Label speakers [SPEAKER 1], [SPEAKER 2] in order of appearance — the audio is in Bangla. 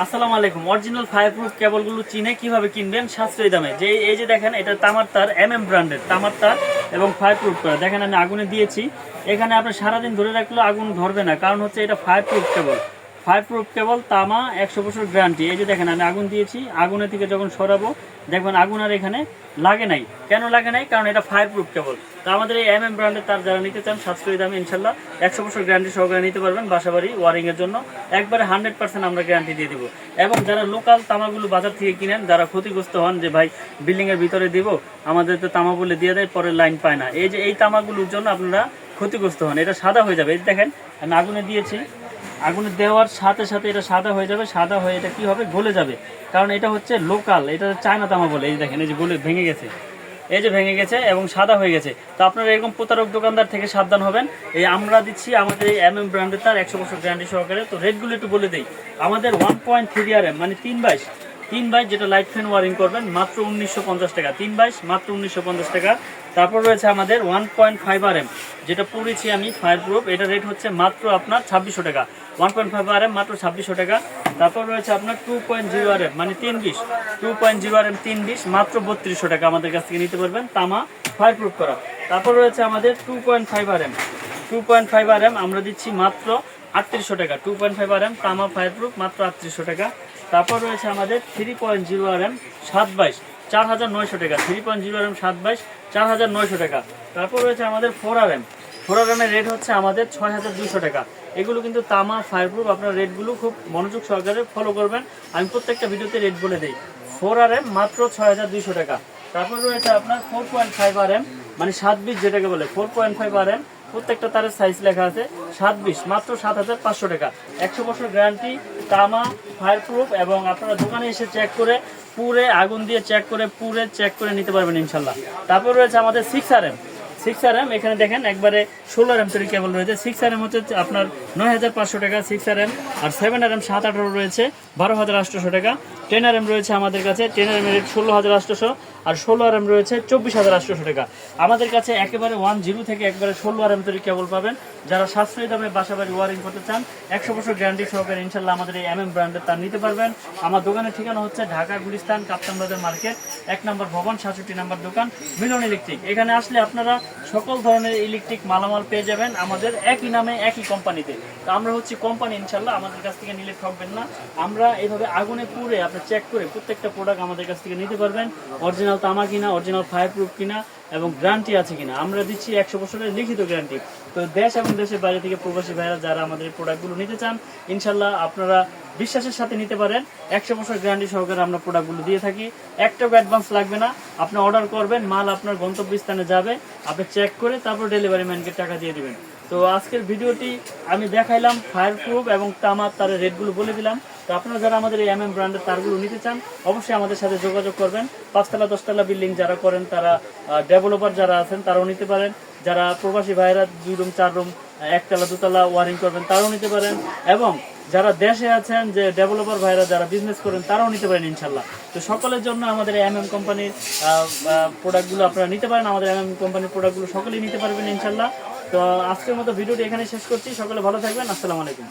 [SPEAKER 1] আসসালামু আলাইকুম। অরিজিনাল ফায়ারপ্রুফ কেবলগুলো চিনে কিভাবে কিনবেন সাশ্রয়ী দামে। এই যে দেখেন, এটা তামার তার ব্র্যান্ডের তামার তার এবং ফায়ারপ্রুফ করা। দেখেন আমি আগুনে দিয়েছি, এখানে আপনার সারাদিন ধরে রাখলেও আগুন ধরবে না, কারণ হচ্ছে এটা ফায়ারপ্রুফ কেবল তামা 100 বছর গ্যারান্টি। এই যে দেখেন আমি আগুন দিয়েছি, আগুনের থেকে যখন সরাবো দেখবেন আগুন আর এখানে লাগে নাই। কেন লাগে নাই? কারণ এটা ফায়ারপ্রুফ কেবল। তো আমাদের এই ব্র্যান্ডের তার যারা নিতে চান সাশ্রয়ী দামে ইনশাল্লাহ 100 বছর গ্যারান্টি সহকারে নিতে পারবেন। বাসাবাড়ি ওয়ারিংয়ের জন্য একবারে 100% আমরা গ্যারান্টি দিয়ে দিব। এবং যারা লোকাল তামাগুলো বাজার থেকে কিনেন, যারা ক্ষতিগ্রস্ত হন যে ভাই বিল্ডিংয়ের ভিতরে দিব, আমাদের তো তামা বলে দিয়ে দেয়, পরে লাইন পায় না, এই তামাগুলোর জন্য আপনারা ক্ষতিগ্রস্ত হন। এটা সাদা হয়ে যাবে। এই দেখেন আমি আগুনে দিয়েছি, আগুনে দেওয়ার সাথে সাথে এটা সাদা হয়ে যাবে। সাদা হয়ে এটা কি হবে? গলে যাবে, কারণ এটা হচ্ছে লোকাল, এটা চায়না তামা বলে। এই দেখেন এই যে গলে ভেঙে গেছে, এই যে ভেঙে গেছে এবং সাদা হয়ে গেছে। তো আপনারা এরকম প্রতারক দোকানদার থেকে সাবধান হবেন। এই আমরা দিচ্ছি আমাদের এই ব্র্যান্ডের তার 100 বছর গ্যারান্টি সহকারে। তো রেটগুলো একটু বলে দিই। আমাদের 1.3 RM মানে 3/22 যেটা লাইট ফ্যান ওয়ারিং করবেন মাত্র 1950 টাকা। 3/22 মাত্র 1950 টাকা। তারপর রয়েছে আমাদের 1.5 RM, যেটা পড়েছি আমি ফায়ারপ্রুফ, এটা রেট হচ্ছে মাত্র আপনার 2600 টাকা। 1.5 RM মাত্র 2600 টাকা। তারপর রয়েছে আপনার 2.0 RM মানে 2.0 RM 320 মাত্র 3200 টাকা। আমাদের কাছ থেকে নিতে পারবেন, তামা ফায়ারপ্রুফ করা। তারপর রয়েছে আমাদের 2.5 RM আমরা দিচ্ছি মাত্র 3800 টাকা। 2.5 RM তামা ফায়ারপ্রুফ মাত্র 3800 টাকা। তারপর রয়েছে আমাদের 3.0 RM 7/22 4900 টাকা। 3.0 RM 7/22 4900 টাকা। তারপর রয়েছে আমাদের 4 RM এর রেট হচ্ছে আমাদের 6200 টাকা। এগুলো কিন্তু তামা ফায়ারপ্রুফ। আপনার রেটগুলো খুব মনোযোগ সহকারে ফলো করবেন, আমি প্রত্যেকটা ভিডিওতে রেট বলে দিই। 4 RM মাত্র 6200 টাকা। তারপর রয়েছে আপনার 4.5 RM মানে 7/20 যেটাকে বলে 4.5 RM, প্রত্যেকটা তারের সাইজ লেখা আছে 7/20 মাত্র 7500 টাকা। 100 বছর গ্যারান্টি তামা ফায়ারপ্রুফ। এবং আপনারা দোকানে এসে চেক করে পুরে আগুন দিয়ে চেক করে নিতে পারবেন ইনশাল্লাহ। তারপর রয়েছে আমাদের 6 RM এখানে দেখেন একবারে 16 RM তৈরি কেবল রয়েছে। 6 RM হচ্ছে আপনার 9500 টাকা 6 RM। আর 7 RM 7-18 রয়েছে 12800 টাকা। 10 RM রয়েছে আমাদের কাছে, 10 RM এর রেট 16800। আর 16 RM রয়েছে 24800 টাকা। আমাদের কাছে একেবারে 10 থেকে একবারে 16 RM তৈরি কেবল পাবেন। যারা সাশ্রয়ী দামে বাসাবাড়ি ওয়ারিং করতে চান 100 বছর গ্যারান্টি সহকারে ইনশাল্লাহ আমাদের এই ব্র্যান্ডের তার নিতে পারবেন। আমার দোকানের ঠিকানা হচ্ছে ঢাকা গুলিস্তান কাপ্তান বাজার মার্কেট, 1 নম্বর ভবন, 67 নম্বর দোকান, মিলন ইলেকট্রিক। এখানে আসলে আপনারা সকল ধরনের ইলেকট্রিক মালামাল পেয়ে যাবেন আমাদের একই নামে একই কোম্পানিতে। তো আমরা হচ্ছে কোম্পানি, ইনশাল্লাহ আমাদের কাছ থেকে নিলে ঠকবেন না। আমরা এইভাবে আগুনে পুড়ে আপনি চেক করে প্রত্যেকটা প্রোডাক্ট আমাদের কাছ থেকে নিতে পারবেন। অরিজিনাল তামা কিনা, অরিজিনাল ফায়ারপ্রুফ কিনা এবং গ্যারান্টি আছে কিনা আমরা দিচ্ছি 100 বছরের লিখিত গ্যারান্টি। তো দেশ এবং দেশের বাইরে থেকে প্রবাসী ভাইরা যারা আমাদের এই প্রোডাক্টগুলো নিতে চান ইনশাল্লাহ আপনারা বিশ্বাসের সাথে নিতে পারেন। 100 বছর গ্যারান্টি সহকারে আমরা প্রোডাক্টগুলো দিয়ে থাকি। একটাও অ্যাডভান্স লাগবে না। আপনি অর্ডার করবেন, মাল আপনার গন্তব্যস্থানে যাবে, আপনি চেক করে তারপর ডেলিভারি ম্যানকে টাকা দিয়ে দিবেন। তো আজকের ভিডিওটি আমি দেখাইলাম ফায়ারপ্রুফ এবং তামার তারের রেটগুলো বলে দিলাম। তো আপনারা যারা আমাদের এই ব্র্যান্ডের তারগুলো নিতে চান অবশ্যই আমাদের সাথে যোগাযোগ করবেন। 5তলা 10তলা বিল্ডিং যারা করেন, তারা ডেভেলপার যারা আছেন তারাও নিতে পারেন। যারা প্রবাসী ভাইরা 2 রুম 4 রুম 1তলা 2তলা ওয়ারিং করবেন তারাও নিতে পারেন। এবং যারা দেশে আছেন যে ডেভেলপার ভাইরা যারা বিজনেস করেন তারাও নিতে পারেন ইনশাল্লাহ। তো সকলের জন্য আমাদের কোম্পানির প্রোডাক্টগুলো আপনারা নিতে পারেন। আমাদের কোম্পানির প্রোডাক্টগুলো সকলেই নিতে পারবেন ইনশাল্লাহ। তো আজকের মতো ভিডিওটি এখানে শেষ করছি। সকলে ভালো থাকবেন। আসসালামু আলাইকুম।